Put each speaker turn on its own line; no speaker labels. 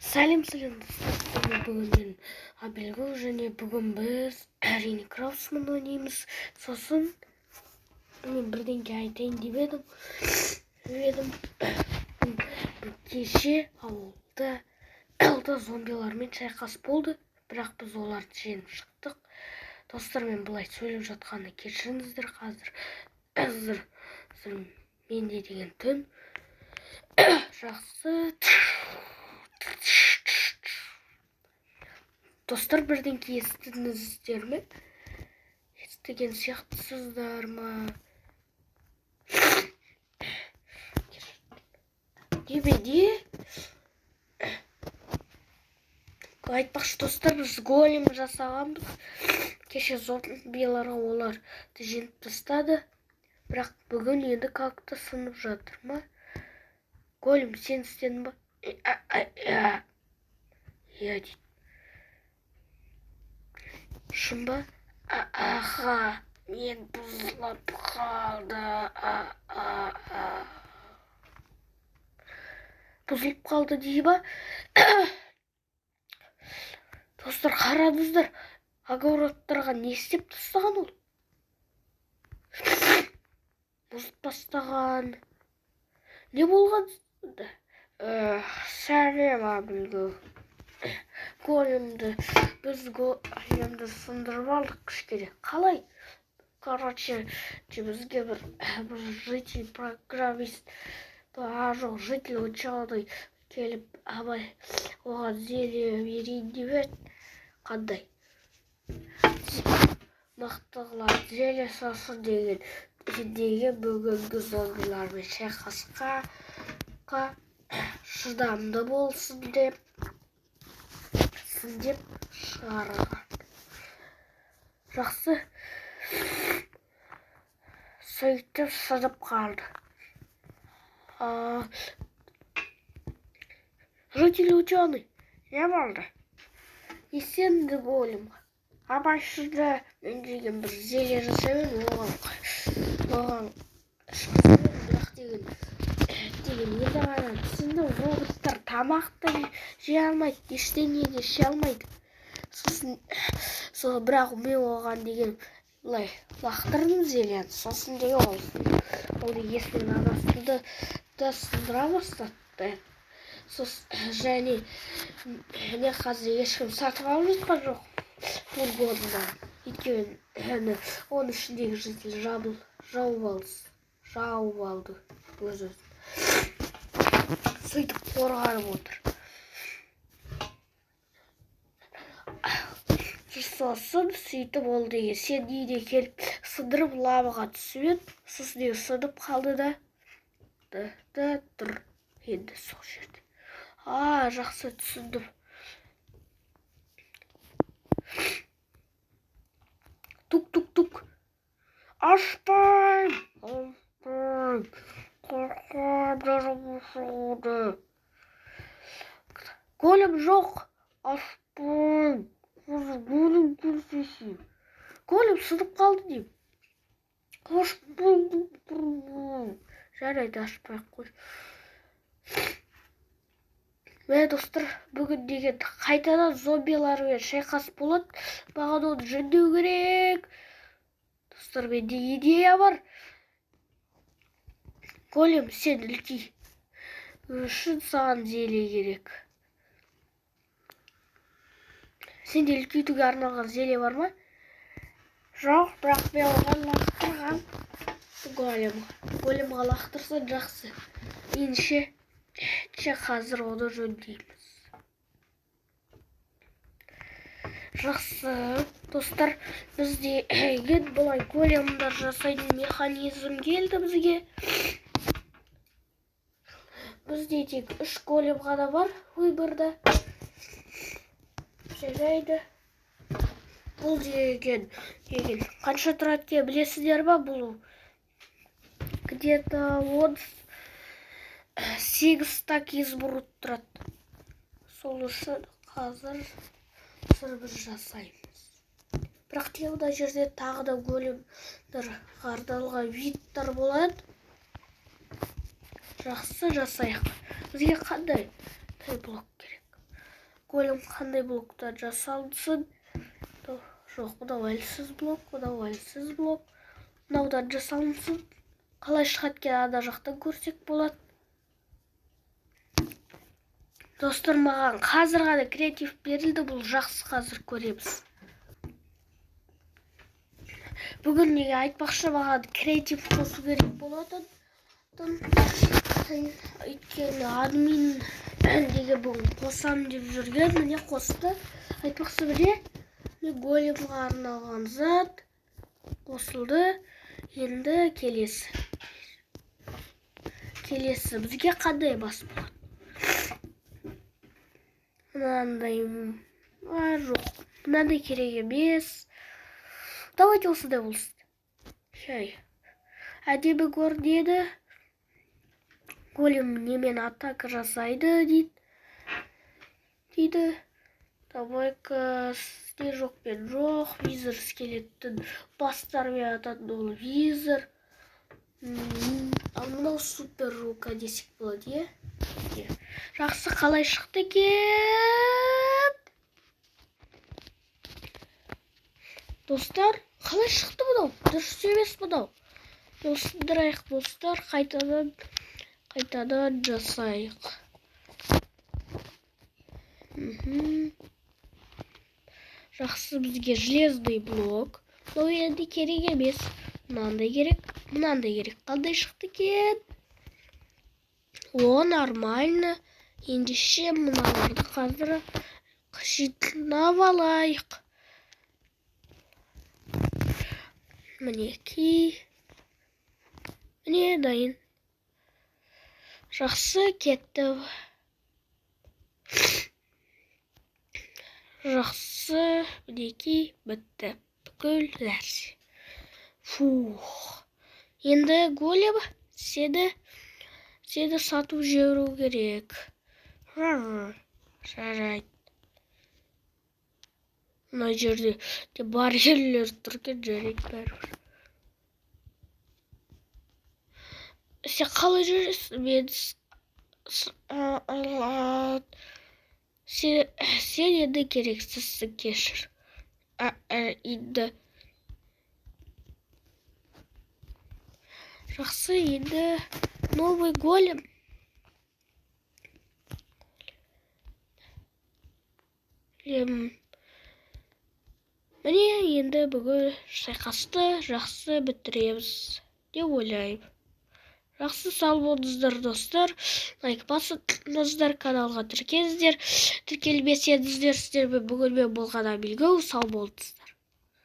Сәлем достар, бүгін мен Абелгүл және бүгін біз әрине Краусман ойнаймыз. Сосын мен бірдеңке айтайын деп едім. Кеше ауылда зомбилармен шайқас болды, бірақ біз оларды жеңіп шықтық. Достар, мен бұлай сөйлеп жатқанды кешіріңіздер. Қазір менде деген түн жақсы. Достар, бірдеңке естідіңіздер ме? Естіген сияқтысыздар ма? Дебеде айтпақшы достар, біз голем жасағанбыз. Кеше зомбиларға оларды жеңіп тастады, бірақ бүгін енді как-то сынып жатыр ма? Голем, сен істедің ба? Иә дейді. Шын ба? Аха, мен бұзылып қалды. Бұзылып қалды дей ба? Достар, қарадыңыздар, огородтарға не істеп тастаған ол? Бұзып тастаған. Не болған? Сәлем, Абелгүл. Біз големді сындырып алдық кішкене. Қалай? Короче, бізге бір житель программист, житель ученый келіп, абай оған зеле берейін деп еді. Қандай? Мықтығылар зеле сосын деген бүгінгі зомбилармен шайқасқа шыдамды болсын деп шығарған. Жақсы. Сөйтіп сынып қалды. Житель ученый, не болды? Есенді голем. Абай шыда мен деген бір зеле жасаймын, оған бірақ деген енді ғана түсінді. Роботтар тамақты жей алмайды, ештеңе де іше алмайды. Сосын бірақ мен оған деген лақтырдым зелені. Сосын деген ол есінің анасында да сындыра бастады. Және қазір ешкім сатып алып жатқан жоқ. Бұл годында. Өйткені оның ішіндегі житель жауып алды өзін. Сөйтіп қорғанып отыр. Сосын сөйтіп ол деген сен неде келіп сындырып лаваға түсіп еді. Сосын деген сынып қалды да тұр енді сол жерде. Жақсы түсіндім. Тук. Ашпайым. Қорқам, жарым ұшуды. Голем жоқ. Ашпайым. Голем көрсесін. Голем сынып қалды дейм. Ашпайым. Жарайды, ашпай қой. Достар, бүгін деген қайтадан зомбилармен шайқас болады. Маған оны жөндеу керек. Достар, менде идея бар. Голем, сен үлкей. Үшін саған зеле керек. Сенде үлкейтуге арналған зеле бар ма? Жоқ, бірақ мен оған лақтырған. Големға лақтырса жақсы. Менше қазір оны жөндейміз. Жақсы. Достар, бізде бұлай големдар жасайтын механизм келді бізге. Бізде тек 3 голем ғана бар выборда. Жарайды. Бұл деген қанша тұрады деп білесіздер ба? Бұл где-то 8 изумруд тұрады. Сол үшін қазір біз жасаймыз. Бірақ мына жерде тағы да големдер арналған виттар болады. Жақсы, жасайық. Бізге қандай блок керек? голем қандай блоктар жасалсын. Жоқ, мынау әлсіз блок, мынау әлсіз блок. Мынаудан жасалынсын. Қалай шығады екен ана жақтан көрсек болады. Достар, маған қазір ғана креатив берілді, бұл жақсы, қазір көреміз. Бүгін неге айтпақшы, маған креатив қосу керек болады. Өйткені админ неге бүгін қосам деп жүрген, міне қосты. Айтпақшы, міне големға арналған зат қосылды. Енді келесі бізге қандай бас болады? Мынандай жоқ, мынандай керек емес. Давайте осындай болсын. Әдемі көрінеді. Голем немен атака жасайды дейді. Давай-ка снежокпен жоқ, визор скелеттің бастарымен ататын ол визор. Мынау супер рука десек болады, Жақсы, қалай шықты екен? Достар, қалай шықты бұнау? Дұрыс емес бұнау. Осындырайық, достар, қайтадан жасайық. Жақсы, бізге железный блок. Бұл енді керек емес. Мынандай керек. Қандай шықты екен? О, нормально. Ендеше мыналарды қазір жинап алайық. Мінекей. Міне дайын. Жақсы, кетті. Жақсы, мінекей, бітті. Бүкіл нәрсе. Енді голем сені сатып жіберу керек. Жарайды. Мына жерде барьерлер тұрген, жарайды бәрібір. Сен қалай жүресің? Сен енді керексізсің, кешір. Енді жақсы, енді новый голем. Міне енді бүгін шайқасты жақсы бітіреміз деп ойлаймын. Жақсы, сау болыңыздар, достар. Лайк басыңыздар, каналға тіркеліңіздер. Тіркелмесеңіздер, сіздермен бүгін мен болғаннан белгі, сау болыңыздар.